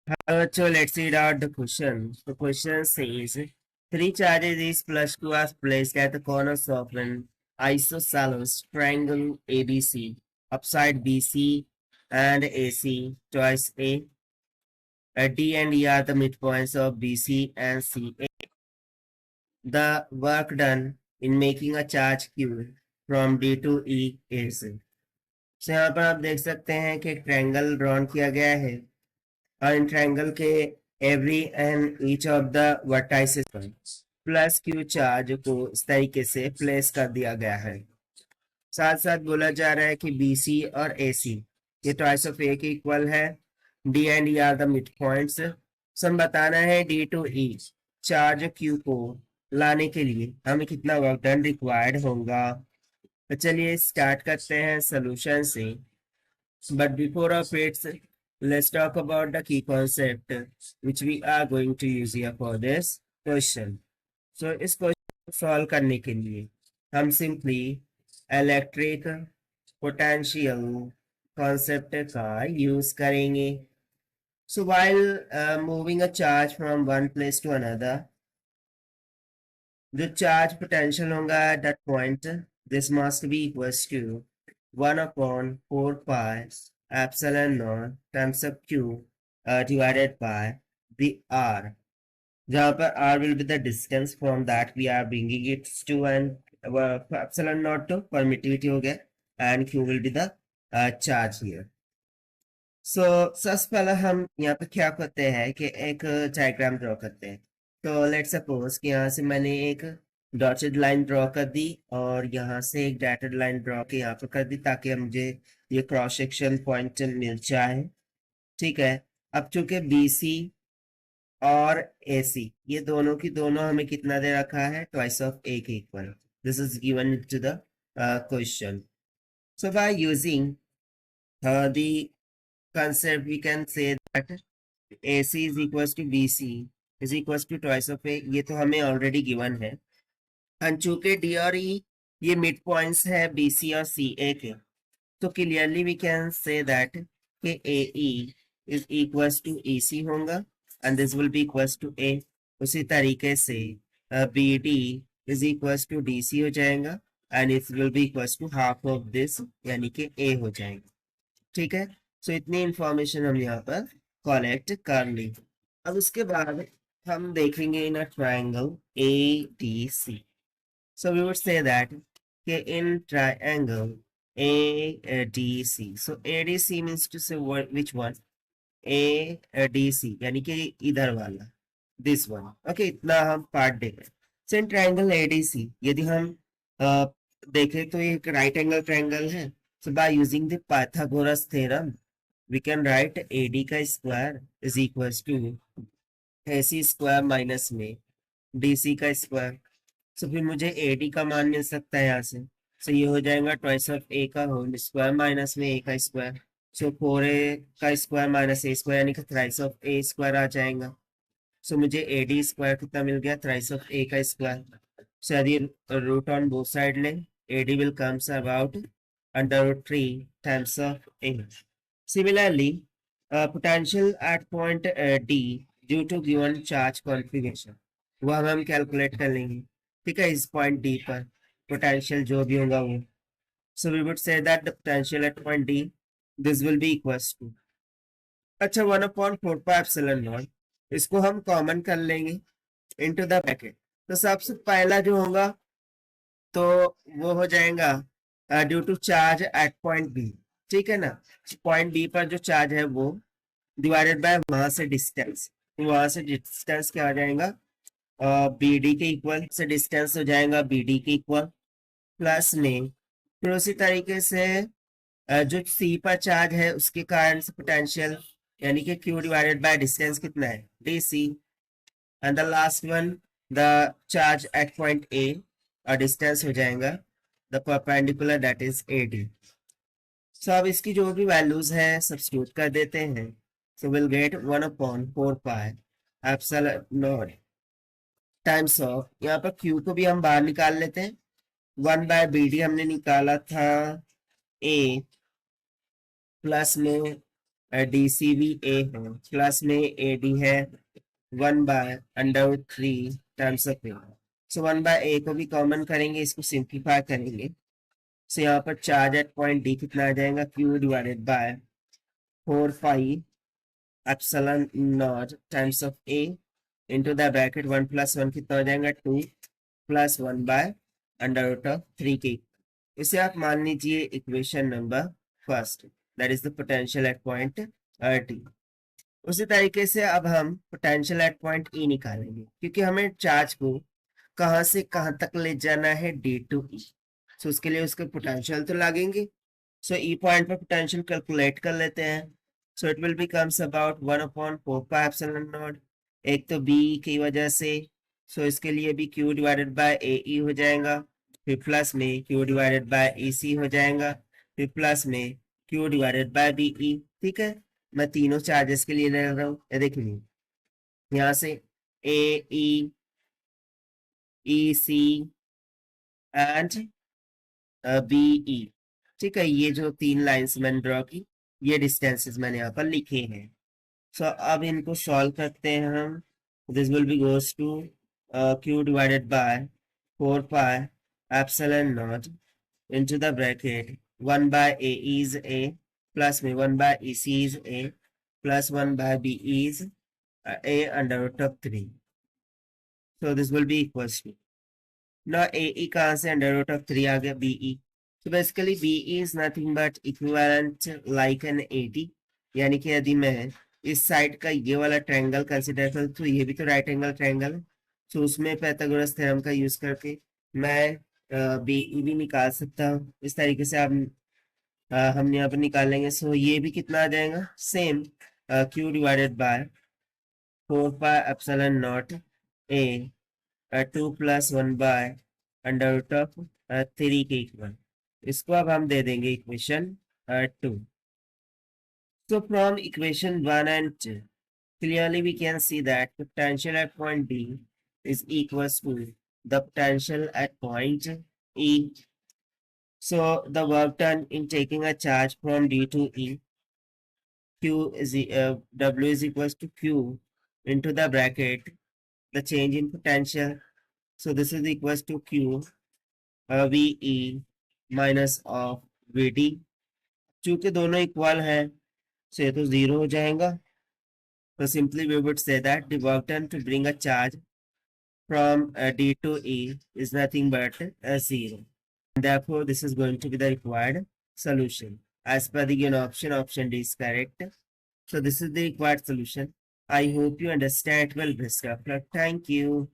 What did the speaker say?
So let's read out the question. The question says three charges is plus 2 are placed at the corners of an isosceles triangle ABC, upside BC and AC, twice A. D and E are the midpoints of BC and CA. The work done in making a charge Q from D to E is. So यहाँ पर आप देख सकते हैं कि triangle drawn किया गया है और इन ट्रायंगल के every and each of the vertices पर प्लस क्यू चार्ज को इस तरीके से प्लेस कर दिया गया है। साथ साथ बोला जा रहा है कि BC और AC ये ट्वाइस ऑफ ए के इक्वल है। D and E are the mid points. सम बताना है D to E charge Q को लाने के लिए हमें कितना वर्क डन रिक्वायर्ड होगा। तो चलिए स्टार्ट करते हैं सोल्यूशन से। But before of its let's talk about the key concept which we are going to use here for this question. So इस क्वेश्चन को सॉल्व करने के लिए हम सिंपली इलेक्ट्रिक पोटेंशियल कॉन्सेप्ट का यूज करेंगे। So while moving a charge from one place to another, the charge potential होगा at that point, this must be equals to 1 upon 4 pi epsilon naught times of q divided by the r, जहाँ पर r will be the distance from that we are bringing it to, and epsilon naught तो permittivity हो गया and q will be the charge here. So सबसे पहले हम यहाँ पे क्या करते हैं कि एक डायग्राम ड्रॉ करते हैं। तो लेट सपोज कि यहाँ से मैंने एक डॉटेड लाइन ड्रॉ कर दी और यहाँ से एक डॉटेड लाइन ड्रॉ के यहाँ पर कर दी ताकि मुझे ये क्रॉस सेक्शन पॉइंट मिल जाए। ठीक है, अब चूंकि BC और AC ये दोनों की दोनों हमें कितना दे रखा है, ट्वाइस ऑफ ए के equal. This is given to the question. So by using the concept we can say that AC is equals to BC is equals to twice of A, ये तो हमें ऑलरेडी गिवन है। And चूंकि D और E ये mid points है BC और CA के, तो clearly we can say that कि AE is equals to EC होगा and this will be equals to A। उसी तरीके से BD is equals to DC हो जाएगा and it will be equals to half of this, यानी कि A हो जाएगा। ठीक है, सो इतनी इंफॉर्मेशन हम यहाँ पर कलेक्ट कर ली। अब उसके बाद हम देखेंगे in a triangle ADC। So we would say that कि in triangle ADC, so ADC means to say which one, ADC यानी कि इधर वाला, दिस वन। ओके, इतना हम पार्ट देख रहे हैं। सो इन ट्रायंगल ADC यदि हम देखें तो एक राइट एंगल ट्रायंगल है। So by using the Pythagoras theorem, we can write AD का square is equals to AC square minus में DC का स्क्वायर। so फिर मुझे AD का मान मिल सकता है यहाँ से। so ये हो जाएगा ट्वाइस ऑफ A का होल स्क्वायर माइनस में A का स्क्वायर। so 4A का स्क्वायर माइनस A स्क्वायर यानी कि थ्राइस ऑफ A स्क्वायर आ जाएगा। so मुझे AD स्क्वायर कितना मिल गया, थ्राइस ऑफ A का स्क्वायर। so यदि रूट ऑन बोथ साइड लें, AD will comes about under root 3 times of A. Similarly, potential at point D due to given charge configuration वह हम calculate कर लेंगे। ठीक है, इस पॉइंट D पर पोटेंशियल जो भी होगा वो। So we would say that the potential at point D, this will be equals to, अच्छा 1/4 pi epsilon naught, इसको हम कॉमन कर लेंगे इनटू द ब्रैकेट। तो सबसे पहला जो होगा तो वो हो जाएगा due to charge at point B. ठीक है ना, पॉइंट बी पर जो चार्ज है वो डिवाइडेड बाय वहां से डिस्टेंस, वहां से डिस्टेंस क्या आ जाएगा, BD के इक्वल से डिस्टेंस हो जाएगा BD के इक्वल प्लस में फिर उसी तरीके से जो C पर चार्ज है उसके कारण से पोटेंशियल यानी कि Q डिवाइडेड बाय डिस्टेंस कितना है DC, and the last one the charge at point A और डिस्टेंस हो जाएगा the perpendicular that is AD। सो अब इसकी जो भी वैल्यूज है सब्स्टिट्यूट कर देते हैं। So will get 1/4 pi epsilon not times of, यहाँ पर Q को भी हम बाहर निकाल लेते हैं, 1/BD हमने निकाला था A प्लस में DCV A है प्लस में AD है 1/√3 times of A। So 1/A को भी कॉमन करेंगे, इसको सिंप्लीफाई करेंगे। सो यहाँ पर चार्ज एट पॉइंट D कितना आ जाएगा, Q divided by 4 pi epsilon not times of A into the bracket 1 + 1 कितना हो जाएगा 2 + 1/√3 के। इसे आप मान लीजिए equation number first, that is the potential at point T. उसी तरीके से अब हम पोटेंशियल एट पॉइंट ई निकालेंगे, क्योंकि हमें चार्ज को कहां से कहां तक ले जाना है, डी टू ई। सो उसके लिए उसके पोटेंशियल तो लगेंगे। सो ई पॉइंट पर पोटेंशियल कैलकुलेट कर लेते हैं। So it will becomes about 1/4πε0। एक तो बी की वजह से, सो इसके लिए भी Q divided by A E हो जाएगा, फिर प्लस में Q divided by E C हो जाएगा, फिर प्लस में Q divided by B E. ठीक है, मैं तीनों चार्जेस के लिए ले रहा हूँ। ये देखिए यहाँ से ए ई सी एंड बी ई। ठीक है, ये जो 3 लाइंस मैंने ड्रॉ की, ये डिस्टेंसेस मैंने यहाँ पर लिखे हैं। सो अब इनको सॉल्व करते हैं हम। This will be goes to Q divided by 4 pi epsilon not into the bracket 1/A is A plus में 1/E C is A plus 1/B is A under root of 3. So this will be equals to, now AE कहाँ से under root of 3 आ गया, BE। So basically BE is nothing but equivalent like an AD, यानी कि यदि मैं इस side का ये वाला ट्रायंगल कंसिडर करूँ तो ये भी तो राइट एंगल ट्रायंगल है। तो उसमें पाइथागोरस थ्योरम का यूज करके मैं BE भी निकाल सकता हूँ। इस तरीके से आप हम यहाँ पर निकालेंगे। सो ये भी कितना आ जाएगा, same Q divided by 4 pi epsilon not a 2 + 1/√3 के इक्वल। इसको अब हम दे देंगे equation 2। So from equation 1 and 2, clearly we can see that potential at point D is equals to the potential at point E. So the work done in taking a charge from D to E, W is equals to Q into the bracket, the change in potential. So this is equals to Q VE minus of VD। चूंकि दोनों equal है, so ये तो 0 हो जाएगा। So simply we would say that the work done to bring a charge from D to E is nothing but 0. Therefore, this is going to be the required solution. As per the given option D is correct. So this is the required solution. I hope you understand well. Best of luck. Thank you.